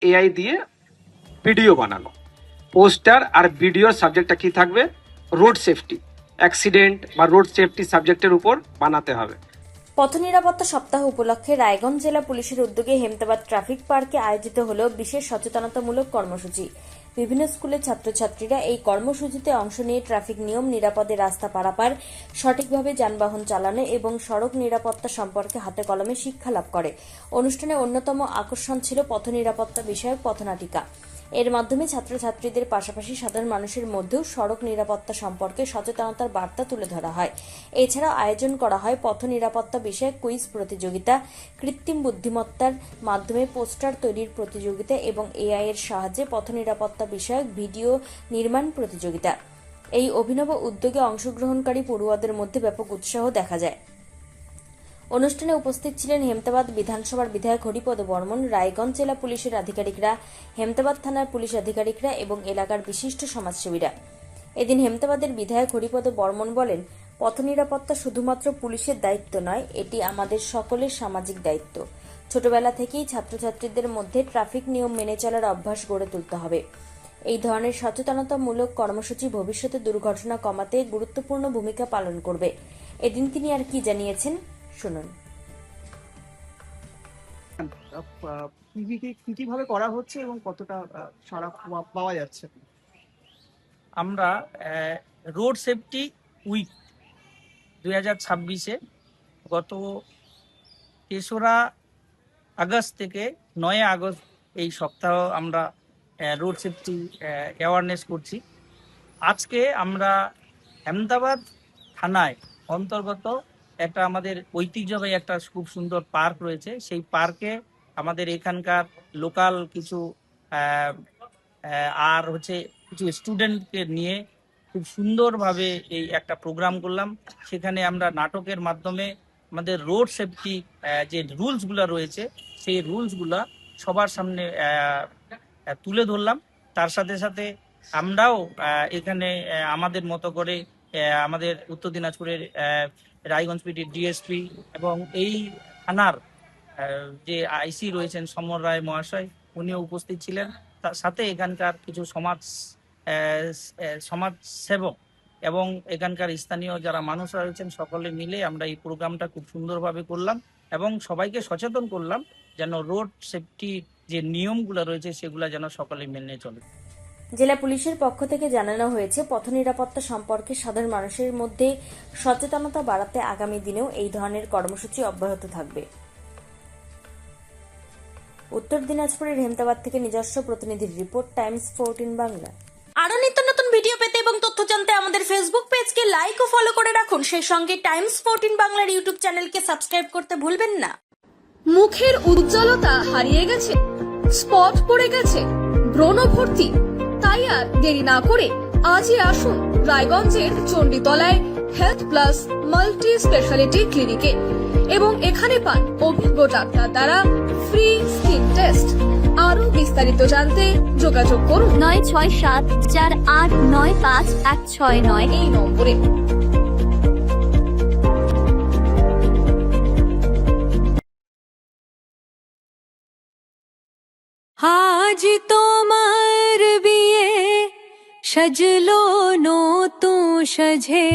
AI দিয়ে video বানানো। Poster আর ভিডিওর সাবজেক্টটা কি থাকবে? রোড সেফটি, অ্যাক্সিডেন্ট বা রোড সেফটি সাবজেক্টের উপর বানাতে হবে। পথ নিরাপত্তা সপ্তাহ উপলক্ষে রায়গঞ্জ জেলা পুলিশের উদ্যোগে হেমতাবাদ ট্রাফিক পার্কে আয়োজিত হল বিশেষ সচেতনতামূলক কর্মসূচি। বিভিন্ন স্কুলের ছাত্রছাত্রীরা এই কর্মসূচিতে অংশ নিয়ে ট্রাফিক নিয়ম, নিরাপদে রাস্তা পারাপার, সঠিকভাবে যানবাহন চালানো এবং সড়ক নিরাপত্তা সম্পর্কে হাতে কলমে শিক্ষা লাভ করে। অনুষ্ঠানে অন্যতম আকর্ষণ ছিল পথ নিরাপত্তা বিষয়ক পথনাটিকা। এর মাধ্যমে ছাত্রছাত্রীদের পাশাপাশি সাধারণ মানুষের মধ্যেও সড়ক নিরাপত্তা সম্পর্কে সচেতনতার বার্তা তুলে ধরা হয়। এছাড়াও আয়োজন করা হয় পথ নিরাপত্তা বিষয়ক কুইজ প্রতিযোগিতা, কৃত্রিম বুদ্ধিমত্তার মাধ্যমে পোস্টার তৈরির প্রতিযোগিতা এবং এআই এর সাহায্যে পথ নিরাপত্তা বিষয়ক ভিডিও নির্মাণ প্রতিযোগিতা। এই অভিনব উদ্যোগে অংশগ্রহণকারী পড়ুয়াদের মধ্যে ব্যাপক উৎসাহ দেখা যায়। অনুষ্ঠানে উপস্থিত ছিলেন হেমতাবাদ বিধানসভার বিধায়ক হরিপদ বর্মন, রায়গঞ্জ জেলা পুলিশের আধিকারিকরা, হেমতাবাদ থানার পুলিশ আধিকারিকরা এবং এলাকার বিশিষ্ট সমাজসেবীরা। এদিন হেমতাবাদের বিধায়ক হরিপদ বর্মন বলেন, পথ নিরাপত্তা শুধুমাত্র পুলিশের দায়িত্ব নয়, এটি আমাদের সকলের সামাজিক দায়িত্ব। ছোটবেলা থেকেই ছাত্রছাত্রীদের মধ্যে ট্রাফিক নিয়ম মেনে চলার অভ্যাস গড়ে তুলতে হবে। এই ধরনের সচেতনতামূলক কর্মসূচি ভবিষ্যতে দুর্ঘটনা কমাতে গুরুত্বপূর্ণ ভূমিকা পালন করবে। এদিন তিনি আর কি জানিয়েছেন শুনুন। কিভাবে করা হচ্ছে এবং কতটা সাড়া পাওয়া যাচ্ছে? আমরা রোড সেফটি উইক 2026-এ গত 3রা আগস্ট থেকে 9 আগস্ট এই সপ্তাহ আমরা রোড সেফটি অ্যাওয়ারনেস করছি। আজকে আমরা আহমেদাবাদ থানায় অন্তর্গত একটা আমাদের ঐতিহ্যবাহী একটা খুব সুন্দর পার্ক রয়েছে। সেই পার্কে আমাদের এখানকার লোকাল কিছু আর হচ্ছে কিছু স্টুডেন্টকে নিয়ে খুব সুন্দরভাবে এই একটা প্রোগ্রাম করলাম। সেখানে আমরা নাটকের মাধ্যমে আমাদের রোড সেফটি যে রুলসগুলো রয়েছে সেই রুলসগুলা সবার সামনে তুলে ধরলাম। তার সাথে সাথে আমরাও এখানে আমাদের মতো করে আমাদের উত্তর দিনাজপুরের রায়গঞ্জ পিটির ডিএসপি এবং এই থানার যে আইসি রয়েছেন সমর রায় মহাশয়, উনিও উপস্থিত ছিলেন। তার সাথে এখানকার কিছু সমাজ সেবক এবং এখানকার স্থানীয় যারা মানুষরা রয়েছেন সকলে মিলে আমরা এই প্রোগ্রামটা খুব সুন্দরভাবে করলাম এবং সবাইকে সচেতন করলাম যেন রোড সেফটি যে নিয়মগুলো রয়েছে সেগুলো যেন সকলে মেনে চলে। জেলা পুলিশের পক্ষ থেকে জানানো হয়েছে, পথ নিরাপত্তা সম্পর্কে সাধারণ মানুষের মধ্যে সচেতনতা বাড়াতে আগামী দিনেও এই ধরনের কর্মসূচি অব্যাহত থাকবে। উত্তর দিনাজপুরের হেমতাবাদ থেকে নিজস্ব প্রতিনিধির রিপোর্ট, টাইমস 14 বাংলা। আরো নিত্য নতুন ভিডিও পেতে এবং তথ্য জানতে আমাদের ফেসবুক পেজকে লাইক ও ফলো করে রাখুন। সেই সঙ্গে টাইমস 14 বাংলার ইউটিউব চ্যানেলকে সাবস্ক্রাইব করতে ভুলবেন না। মুখের উজ্জ্বলতা হারিয়ে গেছে, স্পট পড়ে গেছে, ব্রণ ভর্তি, তাই আর দেরি না করে আজই আসুন রায়গঞ্জের চণ্ডীতলায় হেলথ প্লাস মাল্টি স্পেশালিটি ক্লিনিকে এবং এখানে পান অভিজ্ঞ ডাক্তার দ্বারা ফ্রি স্কিন টেস্ট। আরো বিস্তারিত জানতে যোগাযোগ করুন 9674895169 এই নম্বরে। আজ তোমার বিয়ে সাজলো নতুন সাজে।